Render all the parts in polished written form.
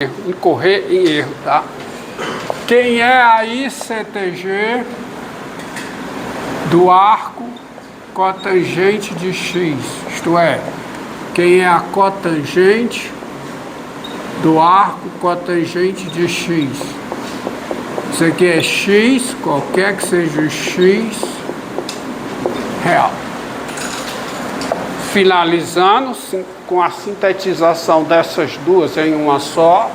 incorrer em erro, tá? Quem é a ICTG do arco cotangente de x? Isto é, quem é a cotangente do arco cotangente de x? Isso aqui é x, qualquer que seja o x real. Finalizando com a sintetização dessas duas em uma só,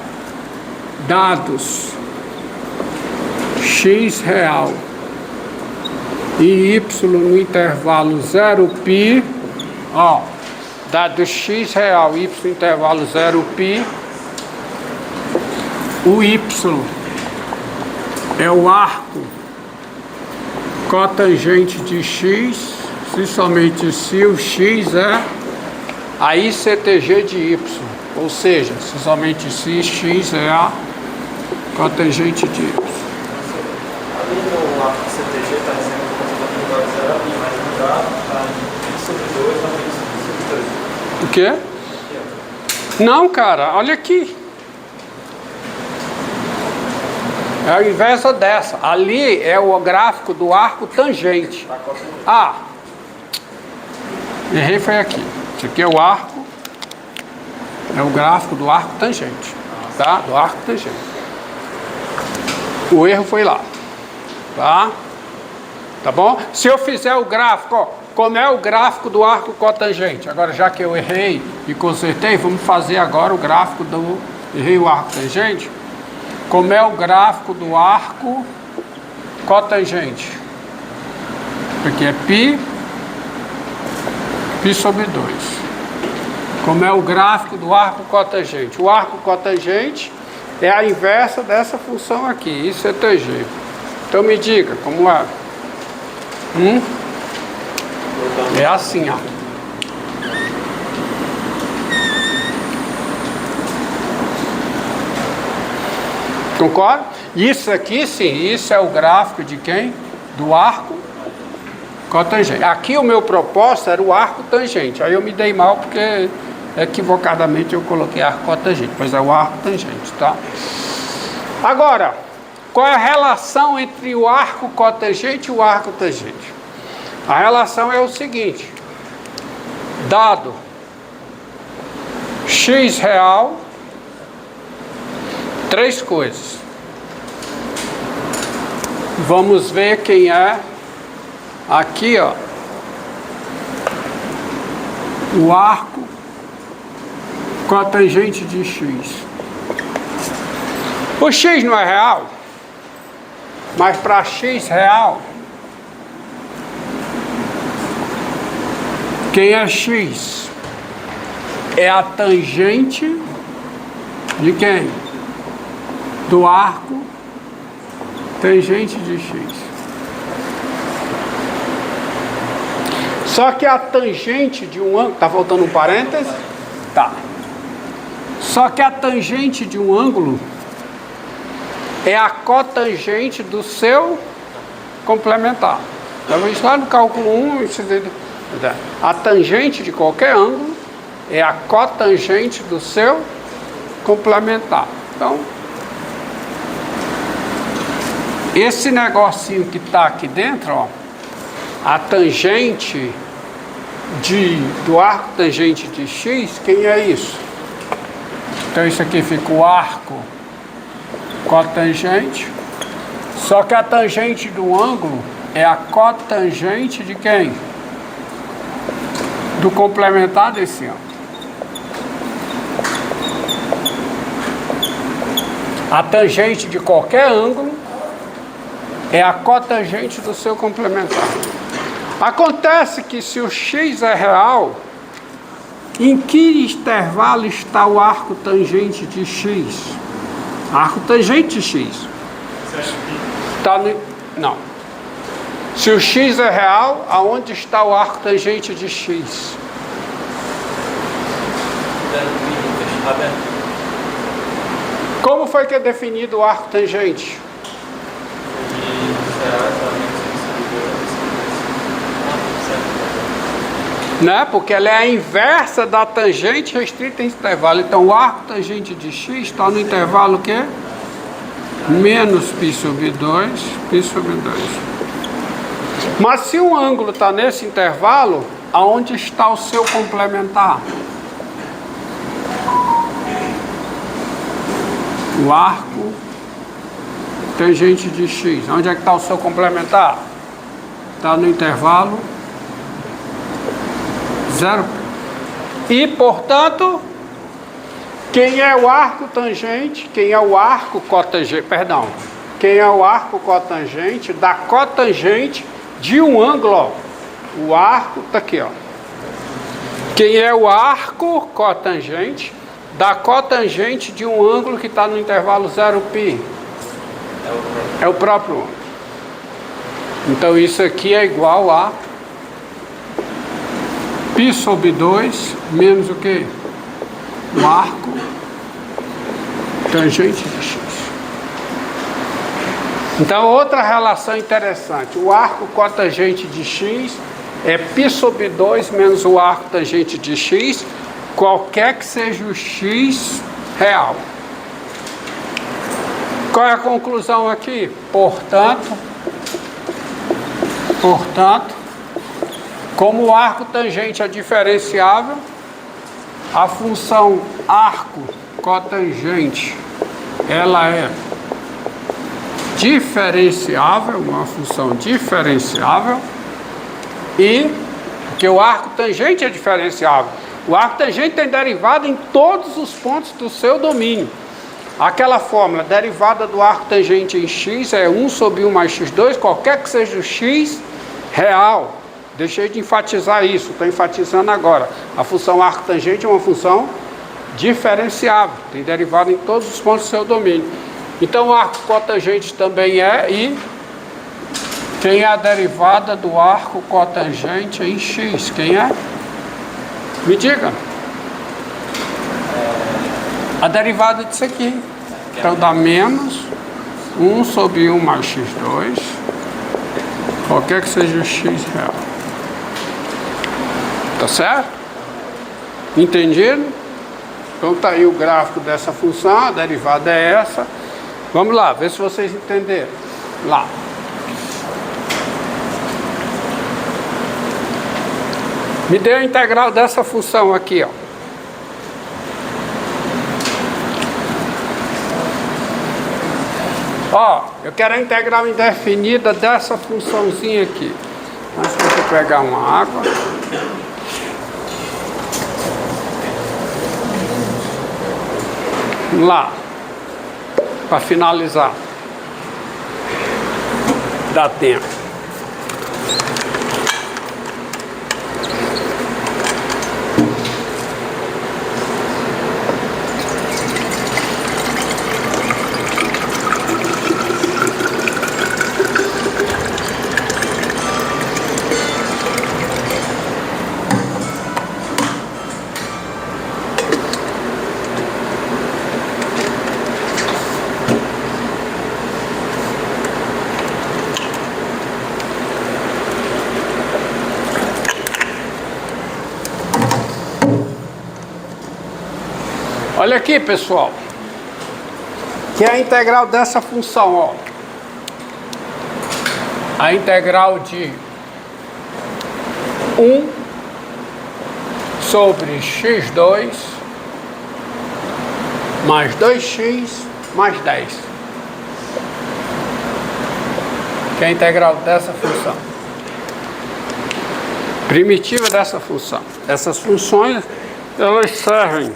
dados x real e y no intervalo 0π, ó, dados x real e y no intervalo 0π, o y é o arco cotangente de x, se somente se o x é a ICTG de y, ou seja, se somente se x é a cotangente de y. Ali no arco ICTG está dizendo que o conjunto da 0 e mais no grau está em sobre 2 na sobre 2. O quê? Não, cara, olha aqui. É a inversa dessa. Ali é o gráfico do arco tangente. Ah, errei, foi aqui. Esse aqui é o arco, é o gráfico do arco tangente, tá? Do arco tangente. O erro foi lá, tá? Tá bom? Se eu fizer o gráfico, ó, como é o gráfico do arco cotangente? Agora, já que eu errei e consertei, vamos fazer agora o gráfico do... Errei o arco tangente. Como é o gráfico do arco cotangente? Aqui é π sobre 2. Como é o gráfico do arco cotangente? O arco cotangente é a inversa dessa função aqui, ICTG. Então me diga, como é? É assim, ó. Concorda? Isso aqui, sim, isso é o gráfico de quem? Do arco cotangente. Aqui o meu propósito era o arco tangente. Aí eu me dei mal porque equivocadamente eu coloquei arco cotangente, pois é o arco tangente, tá? Agora, qual é a relação entre o arco cotangente e o arco tangente? A relação é o seguinte: dado x real, três coisas. Vamos ver quem é aqui, ó, o arco cotangente de x. O x não é real, mas para x real, quem é x? É a tangente de quem? Do arco tangente de x. Só que a tangente de um ângulo... Tá faltando um parêntese? Tá. Só que a tangente de um ângulo é a cotangente do seu complementar. Então, isso lá no cálculo 1, a tangente de qualquer ângulo é a cotangente do seu complementar. Então, esse negocinho que está aqui dentro, ó, a tangente do arco tangente de x, quem é isso? Então isso aqui fica o arco cotangente, só que a tangente do ângulo é a cotangente de quem? Do complementar desse ângulo. A tangente de qualquer ângulo é a cotangente do seu complementar. Acontece que se o x é real, em que intervalo está o arco tangente de x? Arco tangente de x. Está no... Não. Se o x é real, aonde está o arco tangente de x? Como foi que é definido o arco tangente? Né? Porque ela é a inversa da tangente restrita em intervalo. Então o arco tangente de x está no intervalo o quê? Menos π sobre 2, π sobre 2. Mas se o ângulo está nesse intervalo, aonde está o seu complementar? O arco tangente de x. Onde é que está o seu complementar? Está no intervalo 0. E, portanto, quem é o arco tangente? Quem é o arco cotangente? Perdão. Quem é o arco cotangente da cotangente de um ângulo? Ó. O arco está aqui, ó. Quem é o arco cotangente da cotangente de um ângulo que está no intervalo 0π? É o próprio ângulo. Então isso aqui é igual a π sobre 2 menos o que? O arco tangente de x. Então outra relação interessante, o arco cotangente de x é π sobre 2 menos o arco tangente de x, qualquer que seja o x real. Qual é a conclusão aqui? Portanto, como o arco tangente é diferenciável, a função arco cotangente, ela é diferenciável, uma função diferenciável, e porque o arco tangente é diferenciável. O arco tangente tem derivada em todos os pontos do seu domínio. Aquela fórmula, derivada do arco tangente em x é 1 sobre 1 mais x2, qualquer que seja o x real. Deixei de enfatizar isso, estou enfatizando agora. A função arco tangente é uma função diferenciável, tem derivada em todos os pontos do seu domínio. Então o arco cotangente também é, e quem é a derivada do arco cotangente em x? Quem é? Me diga. A derivada disso aqui. Então dá menos 1 sobre 1 mais x2, qualquer que seja o x real. Tá certo? Entendido? Então tá aí o gráfico dessa função, a derivada é essa. Vamos lá, ver se vocês entenderam. Lá. Me dê a integral dessa função aqui, ó. Ó, eu quero a integral indefinida dessa funçãozinha aqui. Mas deixa eu pegar uma água. Vamos lá. Para finalizar. Dá tempo. Olha aqui, pessoal, que é a integral dessa função, ó. A integral de 1 sobre x2 mais 2x mais 10. Que é a integral dessa função. Primitiva dessa função. Essas funções, elas servem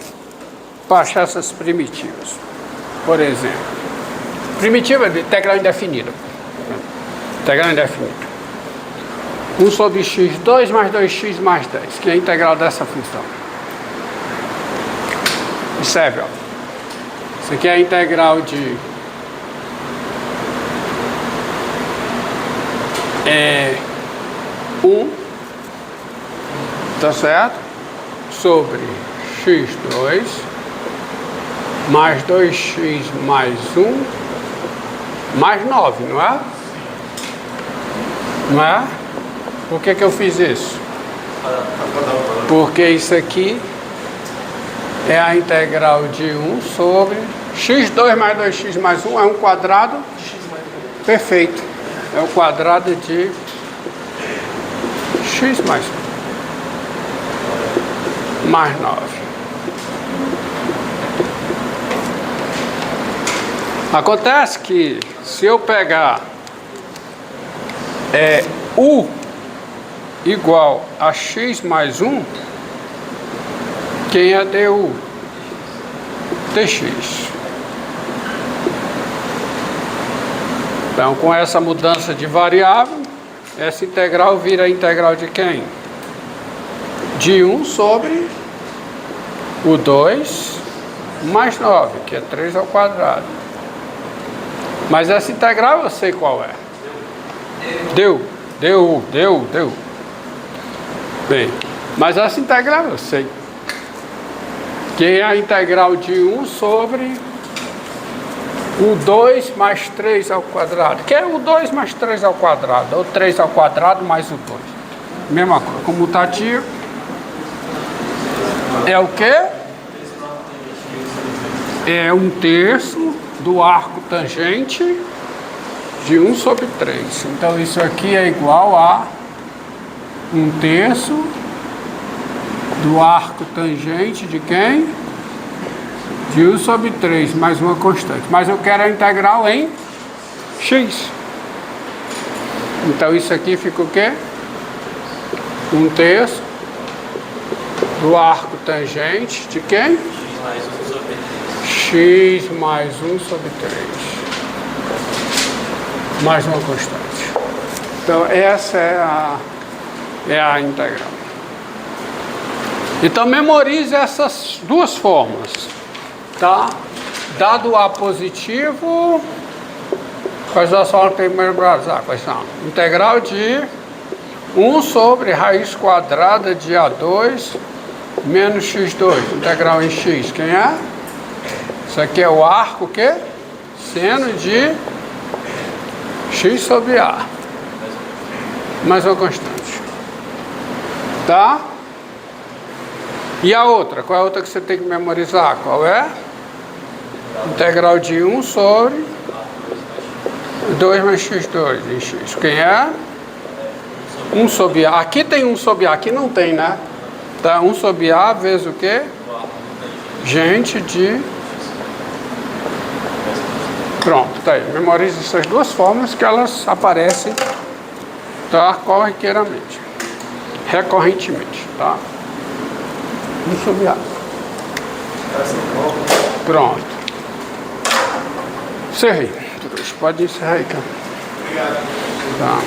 para achar essas primitivas. Por exemplo, primitiva de integral indefinida. Integral indefinida. 1 sobre x2 mais 2x mais 10, que é a integral dessa função. Observe, ó. Isso aqui é a integral de 1, tá certo? Sobre x2 mais 2x mais 1 mais 9, não é? Não é? Por que eu fiz isso? Porque isso aqui é a integral de 1 sobre x2 mais 2x mais 1 é um quadrado perfeito. É o quadrado de x mais 1 mais 9. Acontece que se eu pegar u igual a x mais 1, quem é du? dx. Então, com essa mudança de variável, essa integral vira a integral de quem? De 1 sobre o 2 mais 9, que é 3 ao quadrado. Mas essa integral eu sei qual é. Deu. Bem, mas essa integral eu sei. Que é a integral de 1 sobre o 2 mais 3 ao quadrado. Que é o 2 mais 3 ao quadrado, ou 3 ao quadrado mais o 2. Mesma coisa, comutativo. É o quê? É 1/3 do arco tangente de 1 sobre 3. Então isso aqui é igual a 1/3 do arco tangente de quem? De 1 sobre 3, mais uma constante. Mas eu quero a integral em x. Então isso aqui fica o quê? 1/3 do arco tangente de quem? X mais 1 sobre 3. Mais uma constante. Então essa é a integral. Então memorize essas duas fórmulas, tá? Dado A positivo, quais as fórmulas que tem que memorizar? Quais são? Integral de 1 sobre raiz quadrada de A2 menos x2, integral em x, quem é? Isso aqui é o arco, o quê? Seno de x sobre A. Mais uma constante. Tá? E a outra? Qual é a outra que você tem que memorizar? Qual é? Integral de 1 sobre 2 mais x2 em x. Quem é? 1 sobre A. Aqui tem 1 sobre A, aqui não tem, né? Tá? 1 sobre A vezes o quê? Gente de... Pronto, tá aí. Memorize essas duas fórmulas que elas aparecem, tá? Corriqueiramente. Recorrentemente, tá? 1 sobre A. Pronto. Encerrei. Pode encerrar aí, cara. Obrigado. Tá.